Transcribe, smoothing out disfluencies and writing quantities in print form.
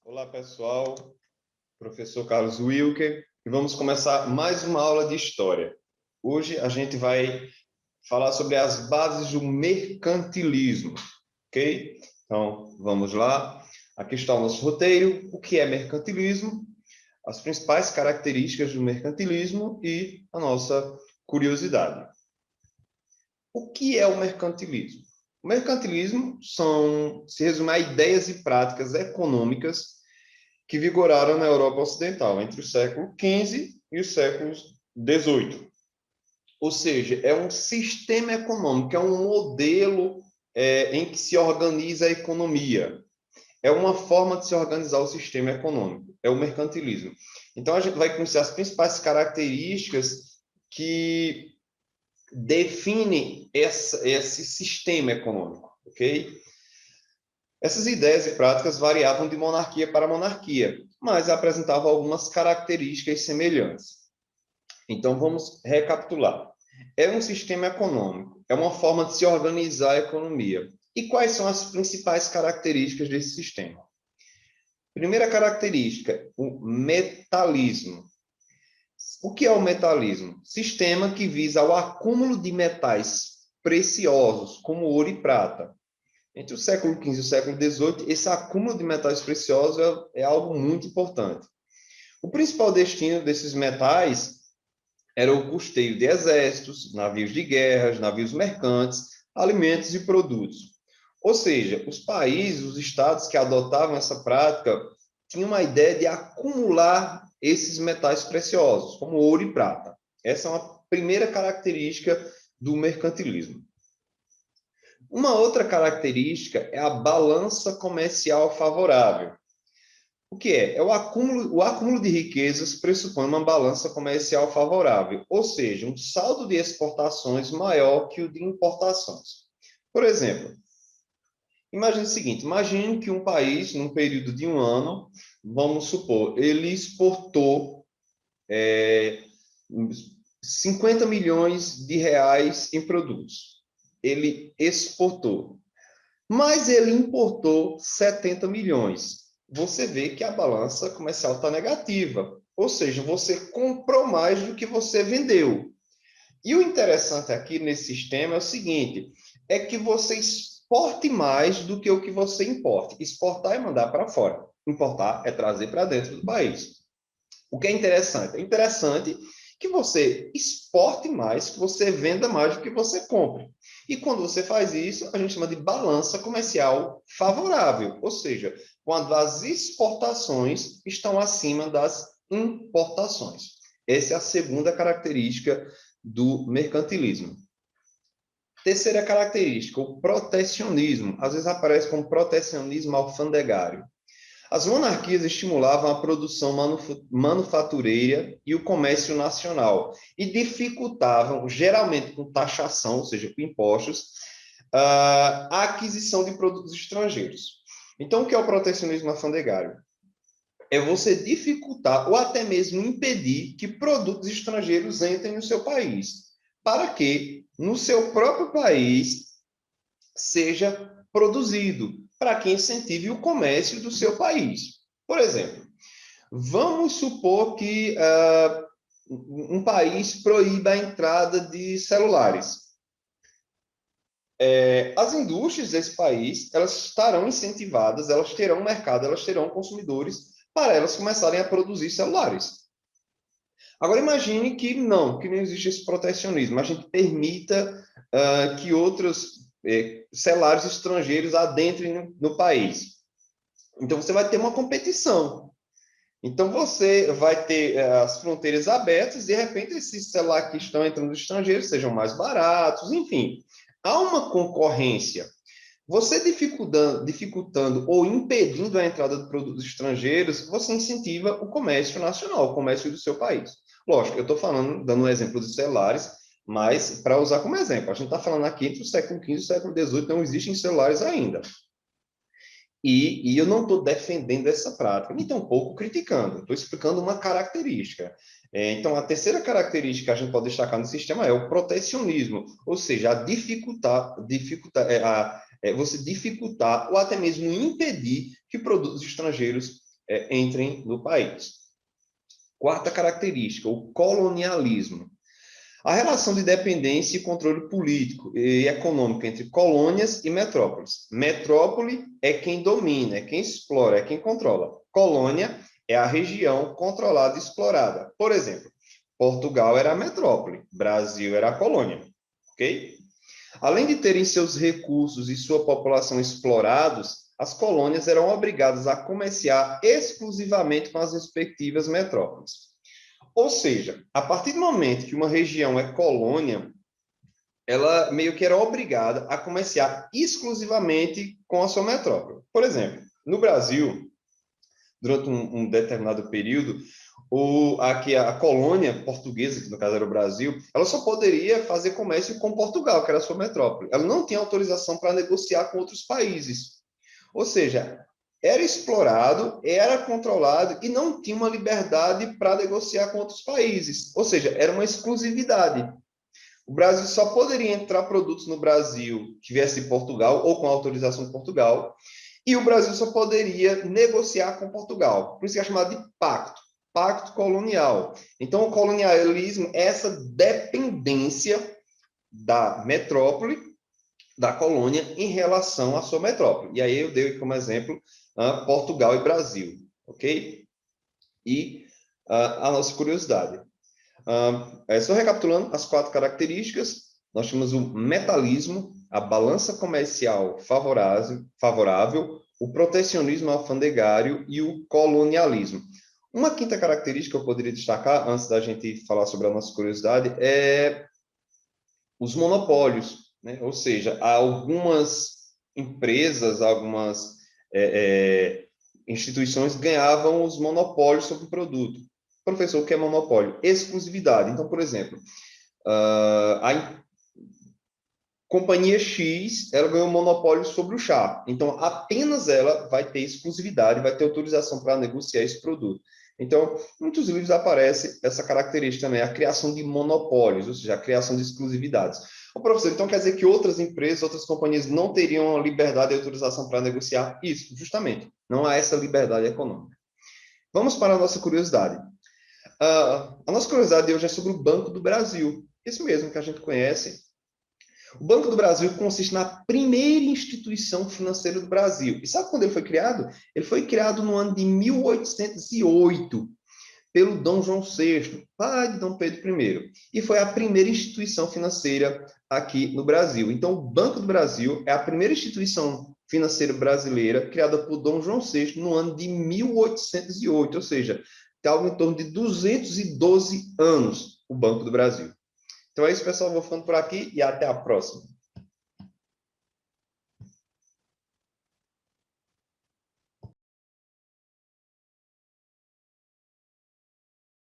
Olá, pessoal. Professor Carlos Wilker. E vamos começar mais uma aula de História. Hoje a gente vai falar sobre as bases do mercantilismo, ok? Então, vamos lá. Aqui está o nosso roteiro. O que é mercantilismo? As principais características do mercantilismo e a nossa curiosidade. O que é o mercantilismo? O mercantilismo se resume a ideias e práticas econômicas que vigoraram na Europa Ocidental entre o século XV e os séculos XVIII. Ou seja, é um sistema econômico, é um modelo em que se organiza a economia. É uma forma de se organizar o sistema econômico, é o mercantilismo. Então, a gente vai conhecer as principais características que definem esse sistema econômico, ok? Essas ideias e práticas variavam de monarquia para monarquia, mas apresentavam algumas características semelhantes. Então, vamos recapitular. É um sistema econômico, é uma forma de se organizar a economia. E quais são as principais características desse sistema? Primeira característica, o metalismo. O que é o metalismo? Sistema que visa o acúmulo de metais preciosos, como ouro e prata. Entre o século XV e o século XVIII, esse acúmulo de metais preciosos é algo muito importante. O principal destino desses metais era o custeio de exércitos, navios de guerra, navios mercantes, alimentos e produtos. Ou seja, os países, os estados que adotavam essa prática tinham uma ideia de acumular esses metais preciosos, como ouro e prata. Essa é uma primeira característica do mercantilismo. Uma outra característica é a balança comercial favorável. O que é? O acúmulo de riquezas pressupõe uma balança comercial favorável, ou seja, um saldo de exportações maior que o de importações. Por exemplo, imagine o seguinte, imagine que um país, num período de um ano, vamos supor, ele exportou 50 milhões de reais em produtos. Ele exportou. Mas ele importou 70 milhões. Você vê que a balança comercial está negativa. Ou seja, você comprou mais do que você vendeu. E o interessante aqui nesse sistema é o seguinte, é que você exporte mais do que o que você importa. Exportar é mandar para fora. Importar é trazer para dentro do país. O que é interessante? É interessante que você exporte mais, que você venda mais do que você compre. E quando você faz isso, a gente chama de balança comercial favorável, ou seja, quando as exportações estão acima das importações. Essa é a segunda característica do mercantilismo. Terceira característica, o protecionismo. Às vezes aparece como protecionismo alfandegário. As monarquias estimulavam a produção manufatureira e o comércio nacional e dificultavam, geralmente com taxação, ou seja, com impostos, a aquisição de produtos estrangeiros. Então, o que é o protecionismo alfandegário? É você dificultar ou até mesmo impedir que produtos estrangeiros entrem no seu país, para que no seu próprio país seja produzido, para que incentive o comércio do seu país. Por exemplo, vamos supor que um país proíba a entrada de celulares. As indústrias desse país, elas estarão incentivadas, elas terão mercado, elas terão consumidores para elas começarem a produzir celulares. Agora imagine que não existe esse protecionismo, a gente permita que outros celulares estrangeiros adentrem no país. Então você vai ter uma competição. Então você vai ter as fronteiras abertas e de repente esses celulares que estão entrando nos estrangeiros sejam mais baratos, enfim. Há uma concorrência. Você dificultando ou impedindo a entrada de produtos estrangeiros, você incentiva o comércio nacional, o comércio do seu país. Lógico, eu estou dando um exemplo de celulares, mas para usar como exemplo, a gente está falando aqui entre o século XV e o século XVIII, não existem celulares ainda. E eu não estou defendendo essa prática, nem tampouco criticando, estou explicando uma característica. Então, a terceira característica que a gente pode destacar no sistema é o protecionismo, ou seja, você dificultar ou até mesmo impedir que produtos estrangeiros entrem no país. Quarta característica, o colonialismo. A relação de dependência e controle político e econômico entre colônias e metrópoles. Metrópole é quem domina, é quem explora, é quem controla. Colônia é a região controlada e explorada. Por exemplo, Portugal era a metrópole, Brasil era a colônia, ok? Além de terem seus recursos e sua população explorados, as colônias eram obrigadas a comerciar exclusivamente com as respectivas metrópoles. Ou seja, a partir do momento que uma região é colônia, ela meio que era obrigada a comerciar exclusivamente com a sua metrópole. Por exemplo, no Brasil, durante um determinado período, aqui a colônia portuguesa, que no caso era o Brasil, ela só poderia fazer comércio com Portugal, que era a sua metrópole. Ela não tinha autorização para negociar com outros países. Ou seja, era explorado, era controlado e não tinha uma liberdade para negociar com outros países. Ou seja, era uma exclusividade. O Brasil só poderia entrar produtos no Brasil que viesse de Portugal ou com autorização de Portugal, e o Brasil só poderia negociar com Portugal. Por isso que é chamado de pacto colonial. Então, o colonialismo é essa dependência da metrópole, da colônia, em relação à sua metrópole. E aí eu dei como exemplo Portugal e Brasil, ok? E a nossa curiosidade. Só recapitulando as 4 características, nós temos o metalismo, a balança comercial favorável, o protecionismo alfandegário e o colonialismo. Uma quinta característica que eu poderia destacar, antes da gente falar sobre a nossa curiosidade, é os monopólios, né? Ou seja, há algumas empresas, algumas instituições ganhavam os monopólios sobre o produto. Professor, o que é monopólio? Exclusividade. Então, por exemplo, a companhia X, ela ganhou monopólio sobre o chá. Então, apenas ela vai ter exclusividade, vai ter autorização para negociar esse produto. Então, em muitos livros aparece essa característica também, a criação de monopólios, ou seja, a criação de exclusividades. Ô, professor, então quer dizer que outras empresas, outras companhias não teriam liberdade e autorização para negociar? Isso, justamente. Não há essa liberdade econômica. Vamos para a nossa curiosidade. A nossa curiosidade de hoje é sobre o Banco do Brasil. Esse mesmo que a gente conhece. O Banco do Brasil consiste na primeira instituição financeira do Brasil. E sabe quando ele foi criado? Ele foi criado no ano de 1808, pelo Dom João VI, pai de Dom Pedro I. E foi a primeira instituição financeira aqui no Brasil. Então, o Banco do Brasil é a primeira instituição financeira brasileira criada por Dom João VI no ano de 1808, ou seja, tem algo em torno de 212 anos o Banco do Brasil. Então é isso, pessoal. Vou ficando por aqui e até a próxima.